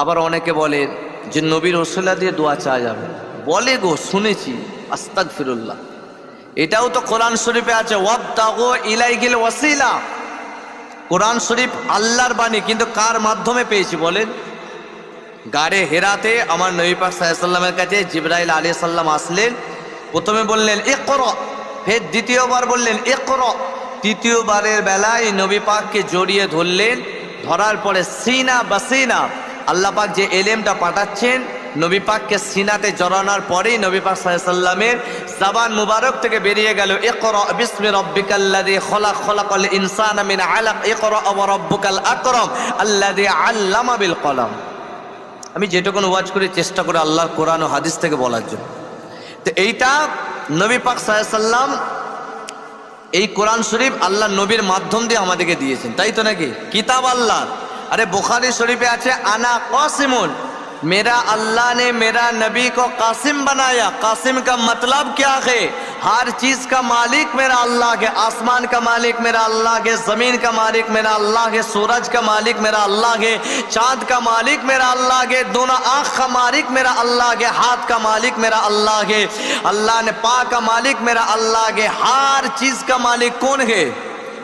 আবার অনেকে বলেন যে নবীর ওসিলা দিয়ে দোয়া চাওয়া যাবে, বলে গো শুনেছি, আস্তাগফিরুল্লাহ। এটাও তো কোরআন শরীফে আছে, ওয়াবতাগু ইলাইহিল ওয়াসিলা। কোরআন শরীফ আল্লাহর বাণী, কিন্তু কার মাধ্যমে পেয়েছি বলেন? গারে হেরাতে আমার নবী পাক সাল্লাল্লাহু আলাইহি সাল্লামের কাছে জিবরাইল আলাইহিস সালাম আসলেন। প্রথমে বললেন ইকরা, ফের দ্বিতীয়বার বললেন ইকরা। তৃতীয়বারের বেলায় নবী পাককে জড়িয়ে ধরলেন। ধরার পরে সিনা বাসিনা, আল্লাহ পাক যে এলেমটা পাঠাচ্ছেন নবী পাককে সিনাতে জড়ানোর পরেই নবী পাক সাল্লাল্লাহু আলাইহি সাল্লামের জবান মুবারক থেকে বেরিয়ে গেল ইকরা বিসমি রাব্বিকাল্লাযী খলাক, খলাকাল ইনসানা মিন আলাক, ইকরা ওয়া রাব্বুকাল আকরাম আল্লাযী আল্লামা বিল কলম। আমি যেটুকুন ওয়াজ করে চেষ্টা করে আল্লাহর কোরআন ও হাদিস থেকে বলার জন্য। তো এইটা নবী পাক সাল্লাল্লাহু আলাইহি সাল্লাম, এই কোরআন শরীফ আল্লাহ নবীর মাধ্যম দিয়ে আমাদেরকে দিয়েছেন, তাই তো নাকি? কিতাব আল্লাহ। अरे बुखारी शरीफ আছে আনা कासिमुन, मेरा अल्लाह ने मेरा नबी को कासिम बनाया। कासिम का मतलब क्या है? हर चीज का मालिक मेरा अल्लाह है। आसमान का मालिक मेरा अल्लाह है, जमीन का मालिक मेरा अल्लाह है, सूरज का मालिक मेरा अल्लाह है, चांद का मालिक मेरा अल्लाह है, दोनों आँख का मालिक मेरा अल्लाह है, हाथ का मालिक मेरा अल्लाह है, अल्लाह ने पाक का मालिक मेरा अल्लाह है। हर चीज का मालिक कौन है?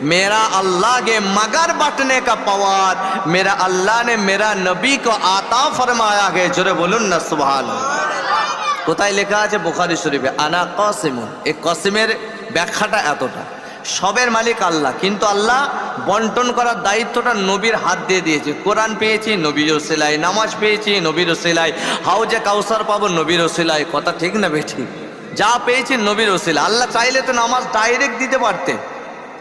मेरा अल्लाह के। मगर बटने का पवार मेरा अल्लाह ने मेरा नबी को आता फरमाया है। जोरे बोलून ना सुभान। কোথায় লেখা আছে? বুখারী শরীফে আনা কাসিমুন। এই কাসিমের ব্যাখ্যাটা এতটা, সবের মালিক আল্লাহ, কিন্তু আল্লাহ বন্টন করার দায়িত্বটা নবীর হাত দিয়ে দিয়েছে। কোরআন পেয়েছি নবীর ওসিলায়, নামাজ পেয়েছি নবীর ওসিলায়, হাউজে কাউসার পাবো নবীর ওসিলায়। কথা ঠিক না বেঠিক? যা পেয়েছি নবীর ওসিলায়। আল্লাহ চাইলে তো নামাজ ডাইরেক্ট দিতে পারতেন,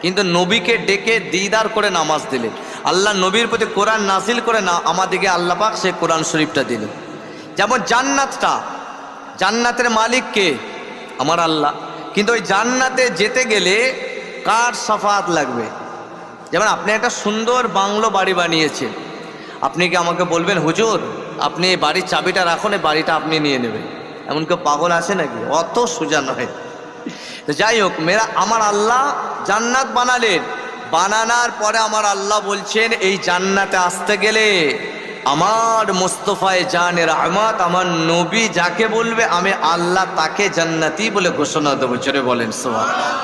কিন্তু নবীকে ডেকে দিদার করে নামাজ দিলেন। আল্লাহ নবীর প্রতি কোরআন নাজিল করে না আমাদেরকে আল্লাহ পাক সেই কোরআন শরীফটা দিলেন। যেমন জান্নাতটা, জান্নাতের মালিক কে? আমার আল্লাহ। কিন্তু ওই জান্নাতে যেতে গেলে কার শাফাত লাগবে? যেমন আপনি একটা সুন্দর বাংলো বাড়ি বানিয়েছেন, আপনি কি আমাকে বলবেন হুজুর আপনি এই বাড়ির চাবিটা রাখুন, এই বাড়িটা আপনি নিয়ে নেবেন? এমন কেউ পাগল আছে নাকি? অত সোজা নয়। তো যাই হোক, আমার আল্লাহ জান্নাত বানালেন। বানানোর পরে আমার আল্লাহ বলছেন এই জান্নাতে আসতে গেলে আমার মুস্তফায়ে জানে রহমত, আমার নবী যাকে বলবে আমি আল্লাহ তাকে জান্নাতি বলে ঘোষণা দেবো। জোরে বলেন সুবহানাল্লাহ।